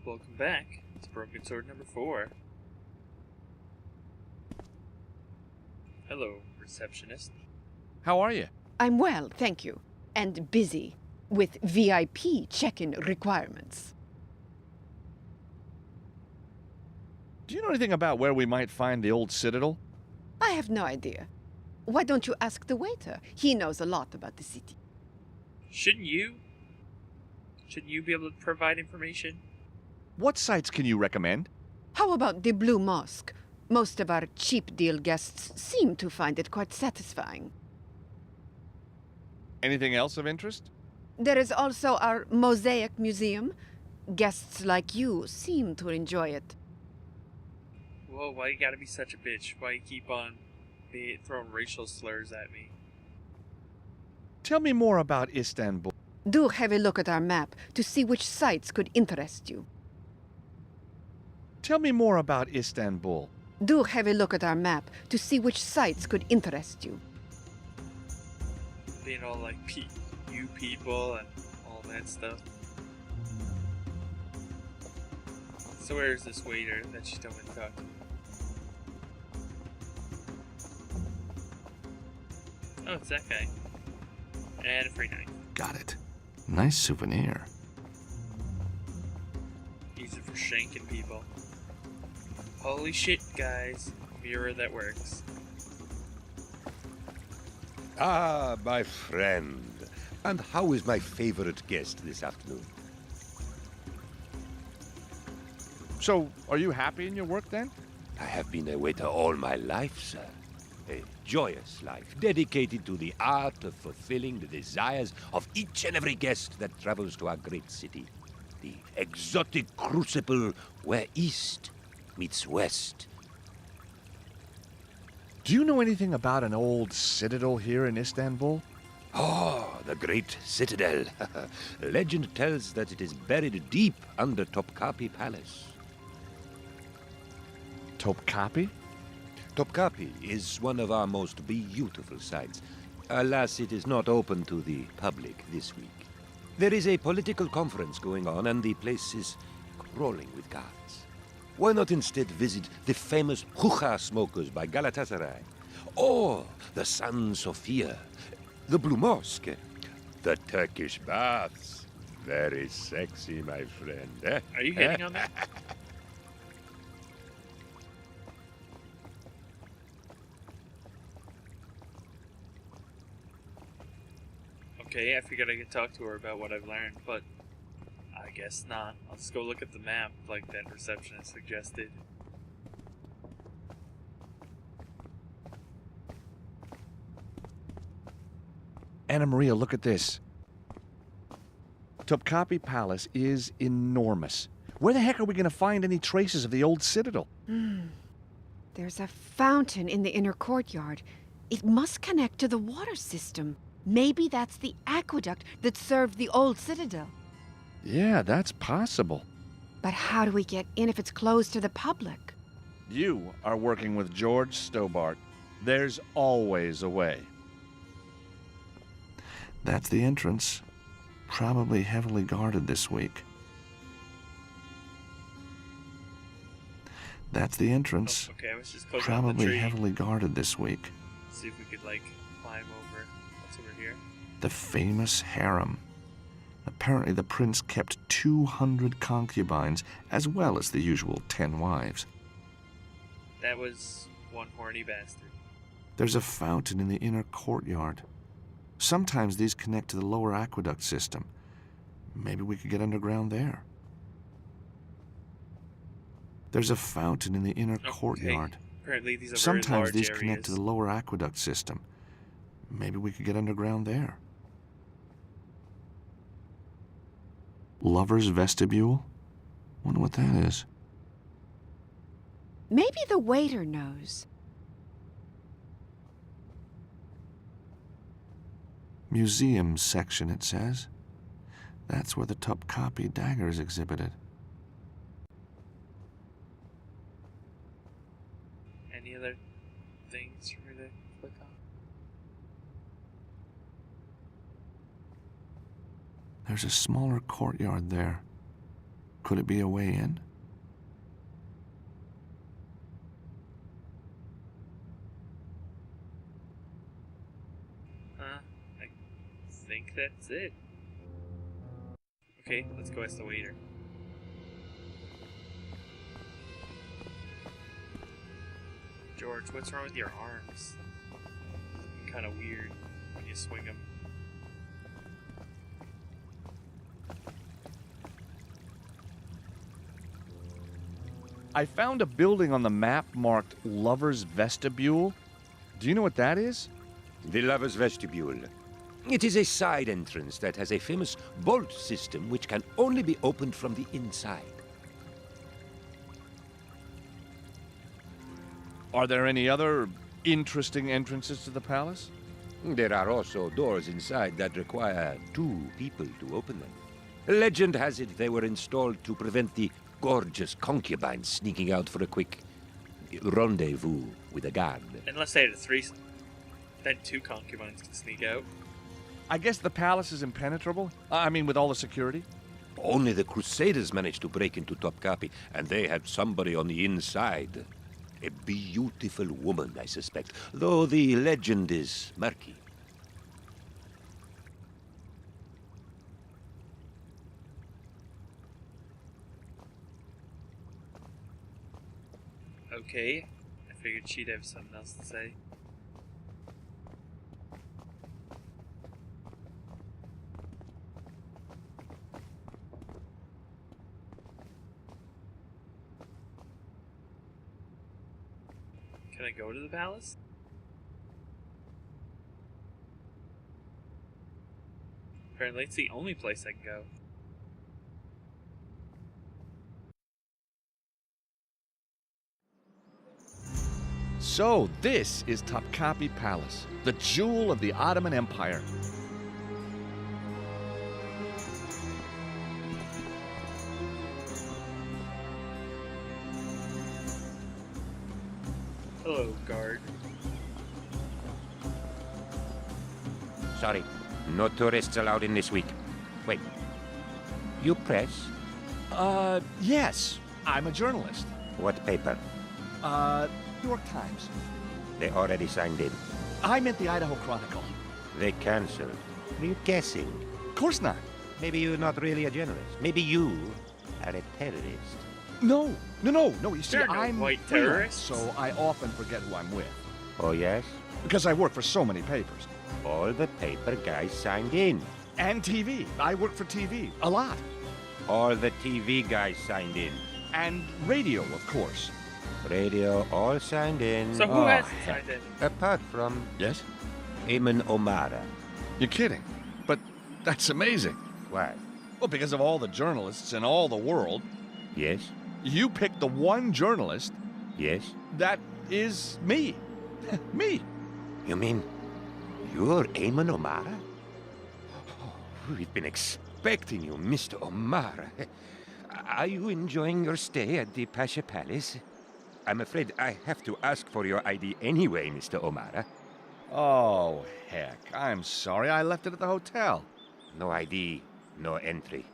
Welcome back. It's Broken Sword number 4. Hello, receptionist. How are you? I'm well, thank you. And busy with VIP check-in requirements. Do you know anything about where we might find the old Citadel? I have no idea. Why don't you ask the waiter? He knows a lot about the city. Shouldn't you? Shouldn't you be able to provide information? What sites can you recommend? How about the Blue Mosque? Most of our cheap deal guests seem to find it quite satisfying. Anything else of interest? There is also our Mosaic Museum. Guests like you seem to enjoy it. Whoa, why you gotta be such a bitch? Why you keep on throwing racial slurs at me? Tell me more about Istanbul. Do have a look at our map to see which sites could interest you. Tell me more about Istanbul. Do have a look at our map to see which sites could interest you. Being all like you people and all that stuff. So where's this waiter that she's telling me to talk to? Oh, it's that guy. And a free knife. Got it. Nice souvenir. Use it for shanking people. Holy shit, guys. Mirror that works. Ah, my friend. And how is my favorite guest this afternoon? So, are you happy in your work then? I have been a waiter all my life, sir. A joyous life, dedicated to the art of fulfilling the desires of each and every guest that travels to our great city. The exotic crucible where East meets West. Do you know anything about an old Citadel here in Istanbul? Oh, the great citadel. Legend tells that it is buried deep under Topkapi Palace. Topkapi? Topkapi is one of our most beautiful sights. Alas, it is not open to the public this week. There is a political conference going on, and the place is crawling with guards. Why not instead visit the famous hookah smokers by Galatasaray? Or the San Sofia, the Blue Mosque, the Turkish baths. Very sexy, my friend. Eh? Are you hitting on that? Okay, I figured I could talk to her about what I've learned, but I guess not. I'll just go look at the map like that receptionist suggested. Anna Maria, look at this. Topkapi Palace is enormous. Where the heck are we going to find any traces of the old Citadel? There's a fountain in the inner courtyard. It must connect to the water system. Maybe that's the aqueduct that served the old citadel. Yeah, that's possible. But how do we get in if it's closed to the public? You are working with George Stobart. There's always a way. That's the entrance. Probably heavily guarded this week. That's the entrance. Oh, okay, I was just closing up the Probably tree. heavily guarded this week. See if we could, like, climb over. What's over here? The famous harem. Apparently the prince kept 200 concubines, as well as the usual 10 wives. That was one horny bastard. There's a fountain in the inner courtyard. Sometimes these connect to the lower aqueduct system. Maybe we could get underground there. There's a fountain in the inner courtyard. Apparently these are Sometimes very large these areas. connect to the lower aqueduct system. Maybe we could get underground there. Lover's vestibule? Wonder what that is. Maybe the waiter knows. Museum section, it says. That's where the Topkapi dagger is exhibited. Any other things for me to click on? There's a smaller courtyard there. Could it be a way in? I think that's it. Okay, let's go ask the waiter. George, what's wrong with your arms? Kind of weird when you swing them. I found a building on the map marked Lover's Vestibule. Do you know what that is? The Lover's Vestibule. It is a side entrance that has a famous bolt system which can only be opened from the inside. Are there any other interesting entrances to the palace? There are also doors inside that require 2 people to open them. Legend has it they were installed to prevent the gorgeous concubines sneaking out for a quick rendezvous with a guard. Unless they had a threesome. Then 2 concubines can sneak out. I guess the palace is impenetrable? I mean, with all the security? Only the Crusaders managed to break into Topkapi, and they had somebody on the inside. A beautiful woman, I suspect, though the legend is murky. Okay, I figured she'd have something else to say. Can I go to the palace? Apparently it's the only place I can go. So, this is Topkapi Palace, the jewel of the Ottoman Empire. Hello, guard. Sorry, no tourists allowed in this week. Wait, you press? Yes. I'm a journalist. What paper? New York Times. They already signed in. I meant the Idaho Chronicle. They cancelled. Are you guessing? Of course not. Maybe you're not really a journalist. Maybe you are a terrorist. No. You see, There are no I'm white freelance, terrorists. so I often forget who I'm with. Oh, yes? Because I work for so many papers. All the paper guys signed in. And TV. I work for TV. A lot. All the TV guys signed in. And radio, of course. Radio all signed in. So who Oh, hasn't signed in? Apart from Yes? Eamon O'Mara. You're kidding. But that's amazing. Why? Well, because of all the journalists in all the world, Yes? you picked the one journalist Yes? that is me. Me. You mean you're Eamon O'Mara? Oh, we've been expecting you, Mr. O'Mara. Are you enjoying your stay at the Pasha Palace? I'm afraid I have to ask for your ID anyway, Mr. O'Mara. Oh, heck. I'm sorry. I left it at the hotel. No ID, no entry,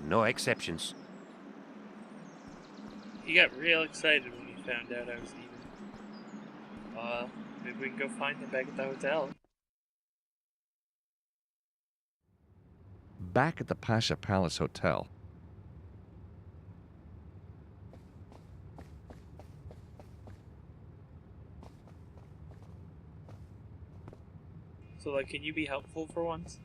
no exceptions. He got real excited when he found out I was leaving. Well, maybe we can go find him back at the hotel. Back at the Pasha Palace Hotel. So, like, can you be helpful for once?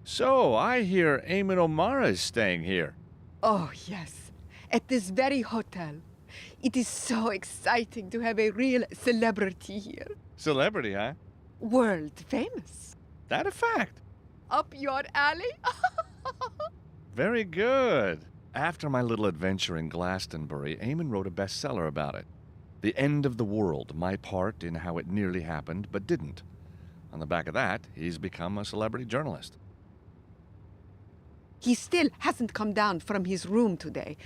So, I hear Eamon O'Mara is staying here. Oh, yes. At this very hotel. It is so exciting to have a real celebrity here. Celebrity, huh? World famous. That a fact? Up your alley? Very good. After my little adventure in Glastonbury, Eamon wrote a bestseller about it. The End of the World, my part in how it nearly happened, but didn't. On the back of that, he's become a celebrity journalist. He still hasn't come down from his room today.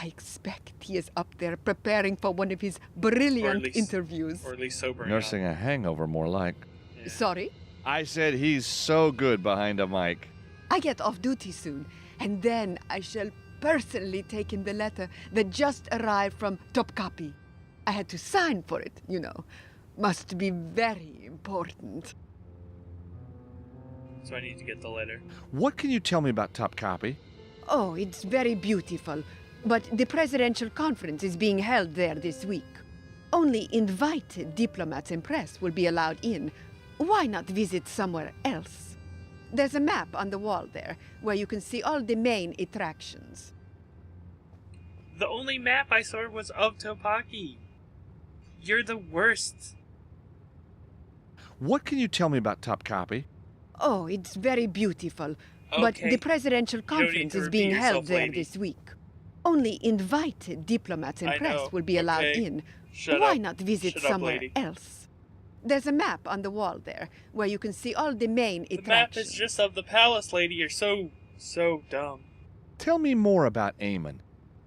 I expect he is up there preparing for one of his brilliant interviews. Or at least sobering Nursing up. a hangover, more like. Yeah. Sorry? I said he's so good behind a mic. I get off duty soon, and then I shall personally take in the letter that just arrived from Topkapi. I had to sign for it, you know. Must be very important. So I need to get the letter. What can you tell me about Topkapi? Oh, it's very beautiful. But the presidential conference is being held there this week. Only invited diplomats and press will be allowed in. Why not visit somewhere else? There's a map on the wall there, where you can see all the main attractions. The only map I saw was of Topaki. You're the worst. What can you tell me about Topkapi? Oh, it's very beautiful. But Okay. the presidential don't need conference to is being repeat held yourself, there lady. this week. Only invited diplomats and I press know, will be allowed okay. in. Shut Why up. not visit Shut up, somewhere lady. else? There's a map on the wall there, where you can see all the main The map attractions. is just of the palace, lady. You're so dumb. Tell me more about Eamon.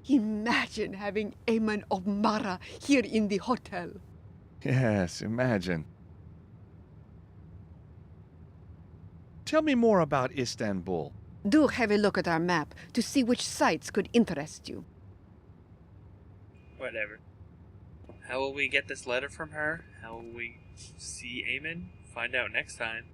Imagine having Aemon of Mara here in the hotel. Yes, imagine. Tell me more about Istanbul. Do have a look at our map to see which sites could interest you. Whatever. How will we get this letter from her? How will we see Eamon? Find out next time.